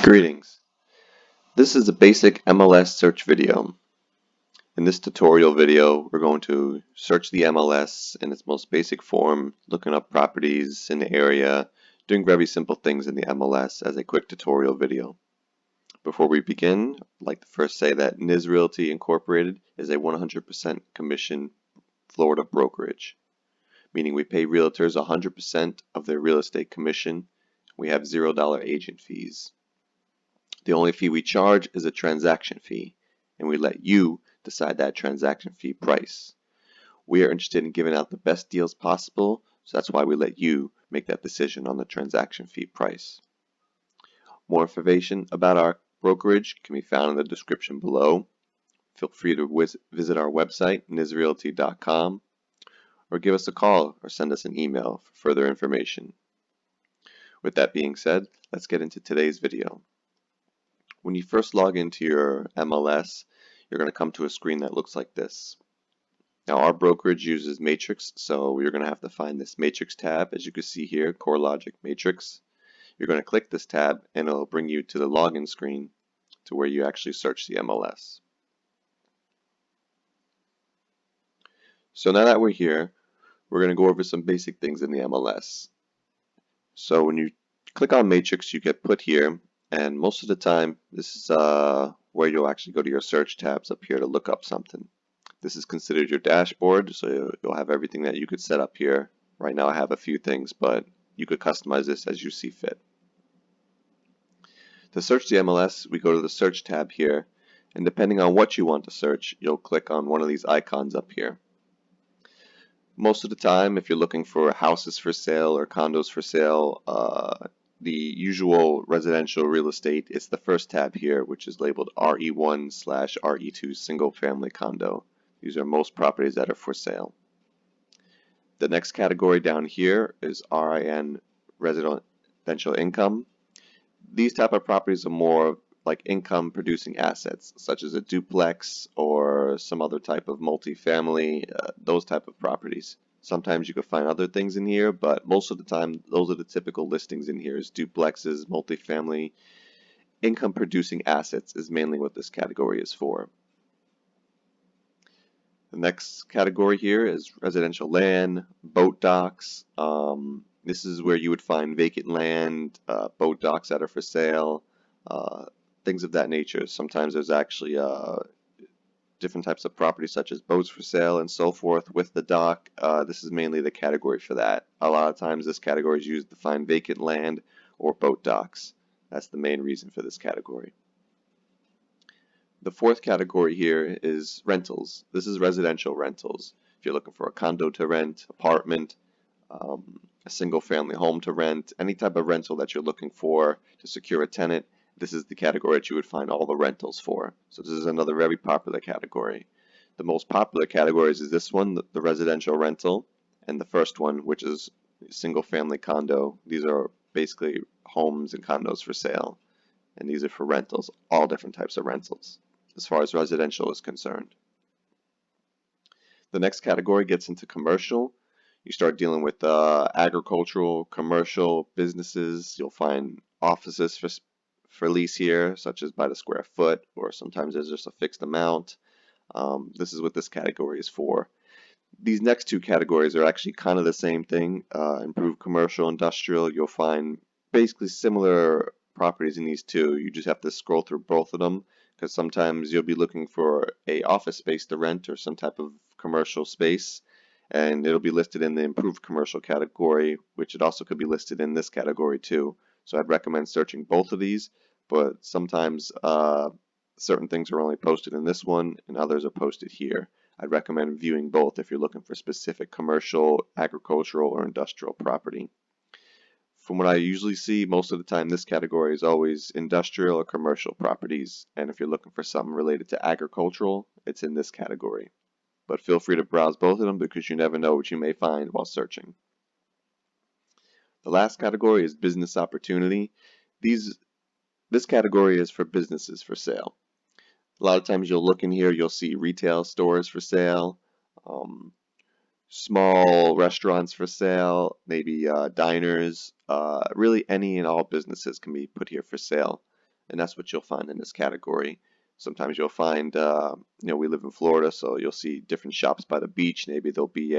Greetings. This is a basic MLS search video. In this tutorial video, we're going to search the MLS in its most basic form, looking up properties in the area, doing very simple things in the MLS as a quick tutorial video. Before we begin, I'd like to first say that Nizz Realty Incorporated is a 100% commission Florida brokerage, meaning we pay realtors 100% of their real estate commission. We have $0 agent fees. The only fee we charge is a transaction fee, and we let you decide that transaction fee price. We are interested in giving out the best deals possible, so that's why we let you make that decision on the transaction fee price. More information about our brokerage can be found in the description below. Feel free to visit our website, nizzrealty.com, or give us a call or send us an email for further information. With that being said, let's get into today's video. When you first log into your MLS, you're going to come to a screen that looks like this. Now our brokerage uses Matrix, so you're going to have to find this Matrix tab. As you can see here, CoreLogic Matrix. You're going to click this tab and it'll bring you to the login screen to where you actually search the MLS. So now that we're here, we're going to go over some basic things in the MLS. So when you click on Matrix, you get put here. And most of the time, this is where you'll actually go to your search tabs up here to look up something. This is considered your dashboard, so you'll have everything that you could set up here. Right now I have a few things, but you could customize this as you see fit. To search the MLS, we go to the search tab here, and depending on what you want to search, you'll click on one of these icons up here. Most of the time, if you're looking for houses for sale or condos for sale, the usual residential real estate, it's the first tab here, which is labeled RE1/RE2 single family condo. These are most properties that are for sale. The next category down here is RIN residential income. These type of properties are more like income producing assets, such as a duplex or some other type of multifamily, those type of properties. Sometimes you can find other things in here, but most of the time, those are the typical listings in here is duplexes, multifamily. Income producing assets is mainly what this category is for. The next category here is residential land, boat docks. This is where you would find vacant land, boat docks that are for sale, things of that nature. Sometimes there's actually different types of properties such as boats for sale and so forth with the dock. This is mainly the category for that. A lot of times this category is used to find vacant land or boat docks. That's the main reason for this category. The fourth category here is rentals. This is residential rentals. If you're looking for a condo to rent, apartment, a single family home to rent, any type of rental that you're looking for to secure a tenant, this is the category that you would find all the rentals for. So this is another very popular category. The most popular categories is this one, the residential rental, and the first one, which is single family condo. These are basically homes and condos for sale, and these are for rentals, all different types of rentals as far as residential is concerned. The next category gets into commercial. You start dealing with agricultural, commercial businesses. You'll find offices for lease here, such as by the square foot, or sometimes there's just a fixed amount. This is what this category is for. These next two categories are actually kind of the same thing. Improved commercial, industrial, you'll find basically similar properties in these two. You just have to scroll through both of them, because sometimes you'll be looking for a office space to rent or some type of commercial space, and it'll be listed in the improved commercial category, which it also could be listed in this category too. So I'd recommend searching both of these, but sometimes certain things are only posted in this one and others are posted here. I'd recommend viewing both if you're looking for specific commercial, agricultural, or industrial property. From what I usually see, most of the time this category is always industrial or commercial properties, and if you're looking for something related to agricultural, it's in this category. But feel free to browse both of them because you never know what you may find while searching. The last category is business opportunity. This category is for businesses for sale. A lot of times you'll look in here, you'll see retail stores for sale, small restaurants for sale, maybe diners. Really any and all businesses can be put here for sale. and that's what you'll find in this category. Sometimes you'll find, we live in Florida, so you'll see different shops by the beach. Maybe there'll be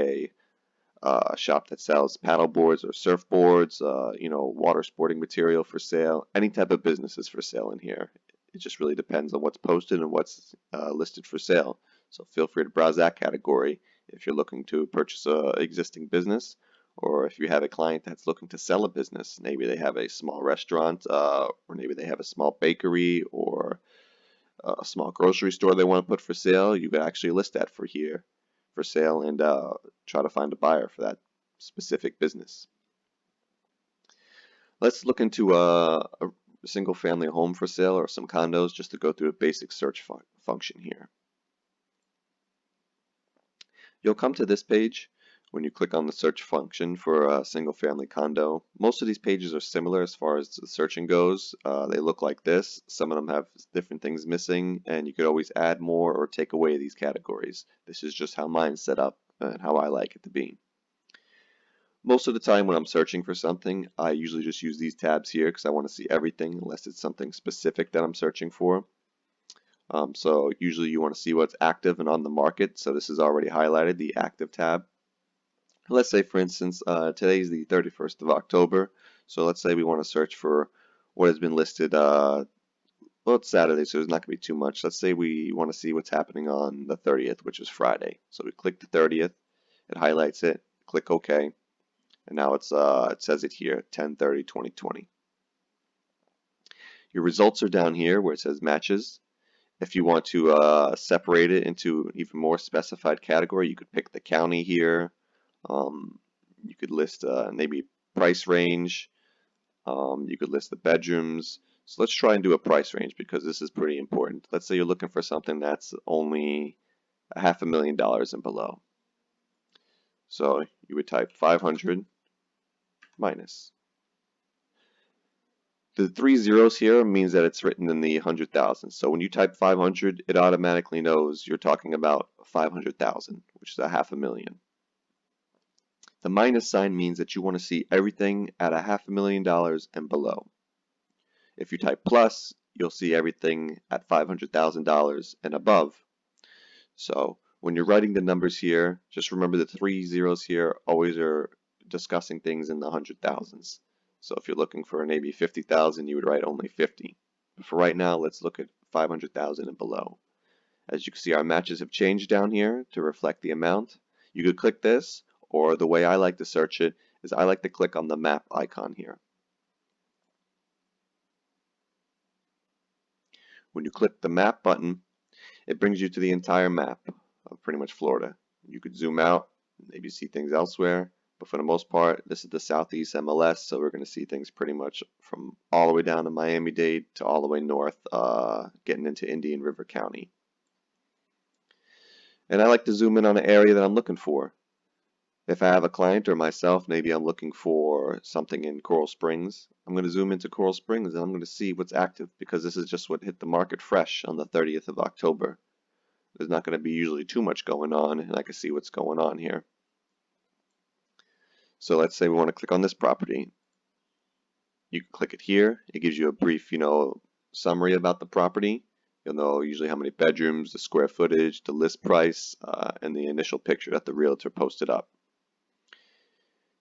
a shop that sells paddle boards or surfboards, water sporting material for sale. Any type of business is for sale in here. It just really depends on what's posted and what's listed for sale. So feel free to browse that category if you're looking to purchase a existing business, or if you have a client that's looking to sell a business. Maybe they have a small restaurant, or maybe they have a small bakery or a small grocery store they want to put for sale. You can actually list that for sale and try to find a buyer for that specific business. Let's look into a single family home for sale or some condos just to go through a basic search function here. You'll come to this page when you click on the search function for a single family condo. Most of these pages are similar as far as the searching goes. They look like this. Some of them have different things missing, and you could always add more or take away these categories. This is just how mine's set up and how I like it to be. Most of the time when I'm searching for something, I usually just use these tabs here because I want to see everything unless it's something specific that I'm searching for. So usually you want to see what's active and on the market. So this is already highlighted, the active tab. Let's say, for instance, today's the 31st of October. So let's say we want to search for what has been listed. Well, it's Saturday, so there's not going to be too much. Let's say we want to see what's happening on the 30th, which is Friday. So we click the 30th, it highlights it, click OK, and now it says it here, 10/30/2020. Your results are down here where it says matches. If you want to separate it into an even more specified category, you could pick the county here. You could list maybe price range. You could list the bedrooms. So let's try and do a price range because this is pretty important. Let's say you're looking for something that's only $500,000 and below. So you would type 500 minus. The 3 zeros here means that it's written in the 100,000. So when you type 500, it automatically knows you're talking about 500,000, which is $500,000. The minus sign means that you want to see everything at $500,000 and below. If you type plus, you'll see everything at $500,000 and above. So when you're writing the numbers here, just remember the 3 zeros here always are discussing things in the 100,000s. So if you're looking for maybe 50,000, you would write only 50. But for right now, let's look at 500,000 and below. As you can see, our matches have changed down here to reflect the amount. You could click this, or the way I like to search it is I like to click on the map icon here. When you click the map button, it brings you to the entire map of pretty much Florida. You could zoom out, maybe see things elsewhere, but for the most part, this is the Southeast MLS, so we're going to see things pretty much from all the way down to Miami-Dade to all the way north, getting into Indian River County. And I like to zoom in on an area that I'm looking for. If I have a client or myself, maybe I'm looking for something in Coral Springs, I'm going to zoom into Coral Springs and I'm going to see what's active because this is just what hit the market fresh on the 30th of October. There's not going to be usually too much going on, and I can see what's going on here. So let's say we want to click on this property. You can click it here. It gives you a brief, summary about the property. You'll know usually how many bedrooms, the square footage, the list price, and the initial picture that the realtor posted up.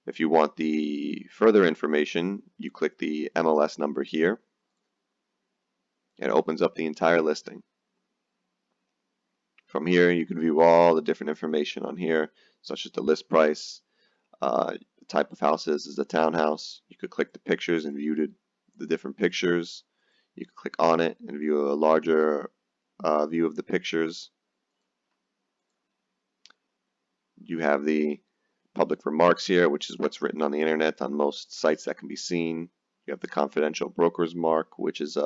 If you want the further information, you click the MLS number here. It opens up the entire listing. From here, you can view all the different information on here, such as the list price, the type of house is a townhouse. You could click the pictures and view the different pictures. You could click on it and view a larger view of the pictures. You have the public remarks here, which is what's written on the internet on most sites that can be seen. You have the confidential broker's mark, which is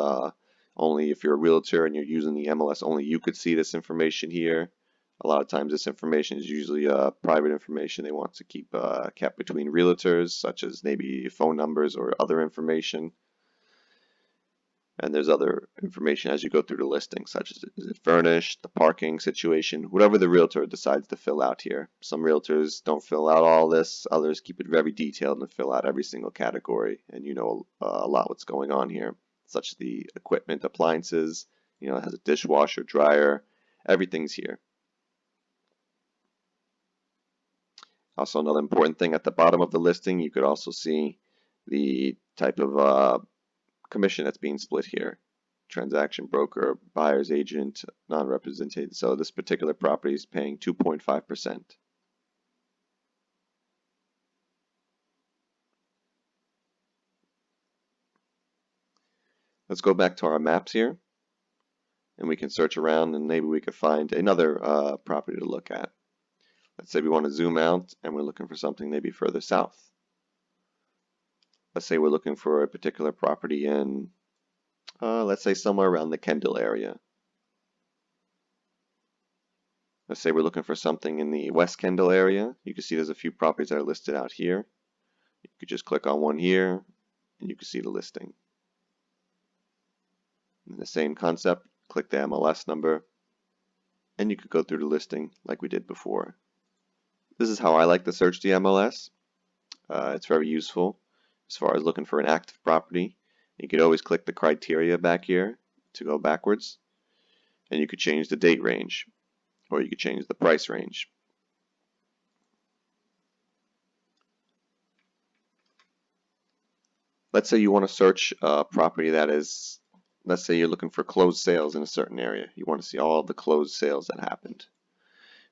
only if you're a realtor and you're using the MLS, only you could see this information here. A lot of times this information is usually private information they want to keep kept between realtors, such as maybe phone numbers or other information. And there's other information as you go through the listing, such as is it furnished, the parking situation, whatever the realtor decides to fill out here. Some realtors don't fill out all this, others keep it very detailed and fill out every single category, and you know a lot what's going on here. such as the equipment, appliances. You know, it has a dishwasher, dryer, everything's here. Also, another important thing at the bottom of the listing, you could also see the type of commission that's being split here. Transaction broker, buyer's agent, non-represented. So this particular property is paying 2.5%. Let's go back to our maps here, and we can search around, and maybe we could find another property to look at. Let's say we want to zoom out, and we're looking for something maybe further south. Let's say we're looking for a particular property in, let's say somewhere around the Kendall area. Let's say we're looking for something in the West Kendall area. You can see there's a few properties that are listed out here. You could just click on one here, and you can see the listing. And the same concept, click the MLS number, and you could go through the listing like we did before. This is how I like to search the MLS. It's very useful as far as looking for an active property. You could always click the criteria back here to go backwards, and you could change the date range, or you could change the price range. Let's say you want to search a property that is, let's say you're looking for closed sales in a certain area. You want to see all the closed sales that happened.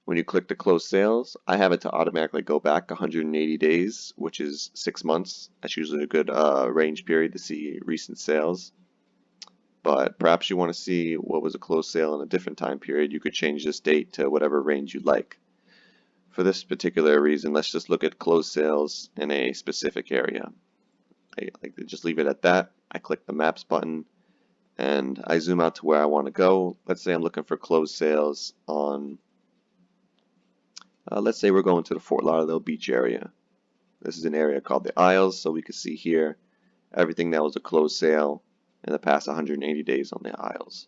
When you click the closed sales, I have it to automatically go back 180 days, which is 6 months. That's usually a good range period to see recent sales. But perhaps you want to see what was a closed sale in a different time period. You could change this date to whatever range you'd like. For this particular reason, let's just look at closed sales in a specific area. I like to just leave it at that. I click the maps button and I zoom out to where I want to go. Let's say I'm looking for closed sales on, let's say we're going to the Fort Lauderdale Beach area. This is an area called the Isles, so we can see here everything that was a closed sale in the past 180 days on the Isles.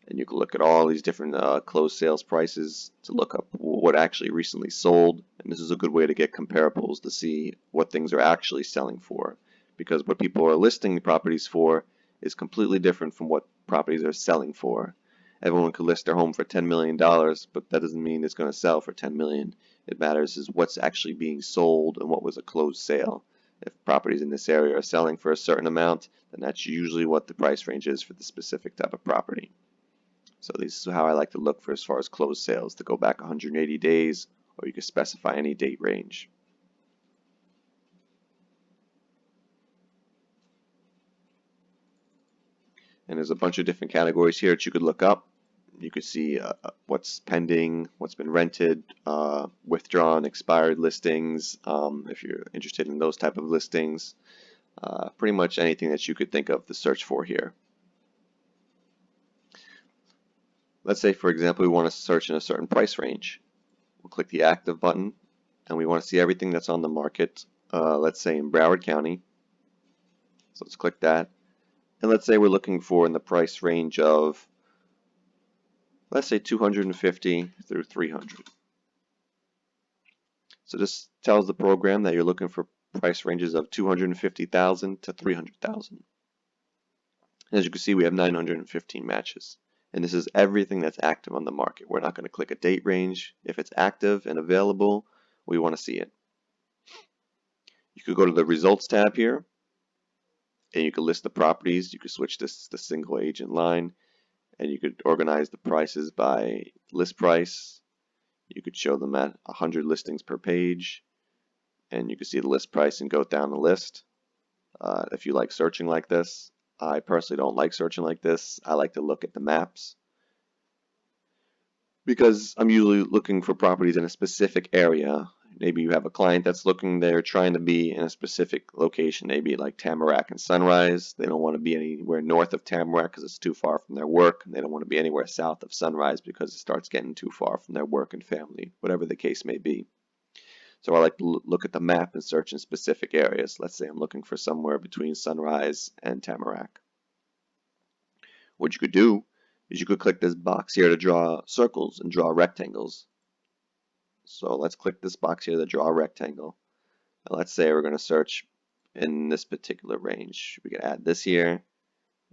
And you can look at all these different closed sales prices to look up what actually recently sold. And this is a good way to get comparables to see what things are actually selling for. Because what people are listing the properties for is completely different from what properties are selling for. Everyone could list their home for $10 million, but that doesn't mean it's going to sell for $10 million. It matters is what's actually being sold and what was a closed sale. If properties in this area are selling for a certain amount, then that's usually what the price range is for the specific type of property. So this is how I like to look for as far as closed sales, to go back 180 days, or you can specify any date range. And there's a bunch of different categories here that you could look up. You could see what's pending, what's been rented, withdrawn, expired listings, if you're interested in those type of listings. Pretty much anything that you could think of to search for here. Let's say, for example, we want to search in a certain price range. We'll click the active button, and we want to see everything that's on the market, let's say in Broward County. So let's click that. And let's say we're looking for in the price range of, let's say 250 through 300. So this tells the program that you're looking for price ranges of 250,000 to 300,000. As you can see, we have 915 matches. And this is everything that's active on the market. We're not going to click a date range. If it's active and available, we want to see it. You could go to the results tab here, and you can list the properties. You could switch this to the single agent line, and you could organize the prices by list price. You could show them at 100 listings per page, and you can see the list price and go down the list. If you like searching like this, I personally don't like searching like this. I like to look at the maps because I'm usually looking for properties in a specific area. Maybe you have a client that's looking, they're trying to be in a specific location, maybe like Tamarack and Sunrise. They don't want to be anywhere north of Tamarack because it's too far from their work, and they don't want to be anywhere south of Sunrise because it starts getting too far from their work and family, whatever the case may be. So I like to look at the map and search in specific areas. Let's say I'm looking for somewhere between Sunrise and Tamarack. What you could do is you could click this box here to draw circles and draw rectangles. So let's click this box here to draw a rectangle. And let's say we're going to search in this particular range. We can add this here,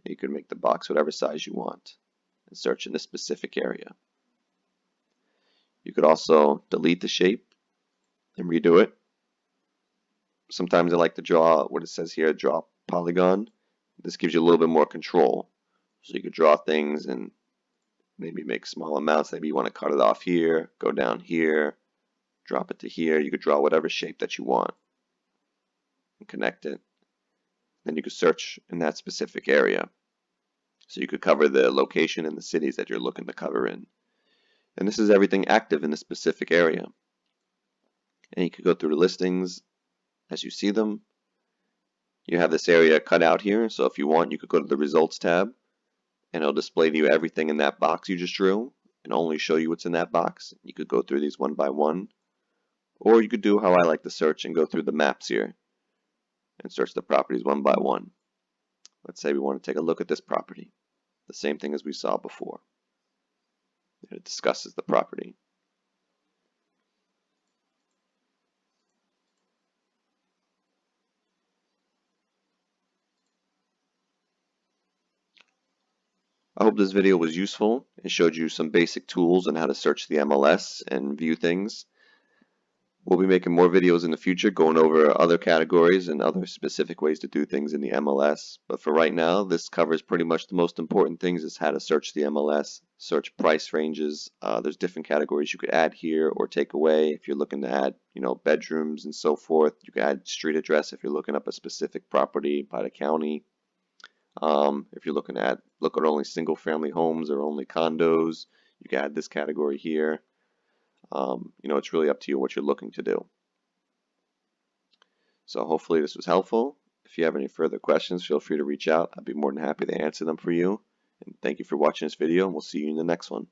You can make the box whatever size you want and search in this specific area. You could also delete the shape and redo it. Sometimes I like to draw what it says here, draw polygon. This gives you a little bit more control. So you could draw things and maybe make small amounts. Maybe you want to cut it off here, go down here, drop it to here. You could draw whatever shape that you want and connect it. Then you could search in that specific area. So you could cover the location and the cities that you're looking to cover in. And this is everything active in the specific area. And you could go through the listings as you see them. You have this area cut out here, so if you want, you could go to the results tab and it'll display to you everything in that box you just drew and only show you what's in that box. You could go through these one by one, or you could do how I like to search and go through the maps here and search the properties one by one. Let's say we want to take a look at this property. The same thing as we saw before. It discusses the property. I hope this video was useful. It showed you some basic tools on how to search the MLS and view things. We'll be making more videos in the future going over other categories and other specific ways to do things in the MLS. But for right now, this covers pretty much the most important things, is how to search the MLS, search price ranges. There's different categories you could add here or take away if you're looking to add, bedrooms and so forth. You could add street address if you're looking up a specific property by the county. If you're looking at only single family homes or only condos, you can add this category here. It's really up to you what you're looking to do. So hopefully this was helpful. If you have any further questions, feel free to reach out. I'd be more than happy to answer them for you. And thank you for watching this video, and we'll see you in the next one.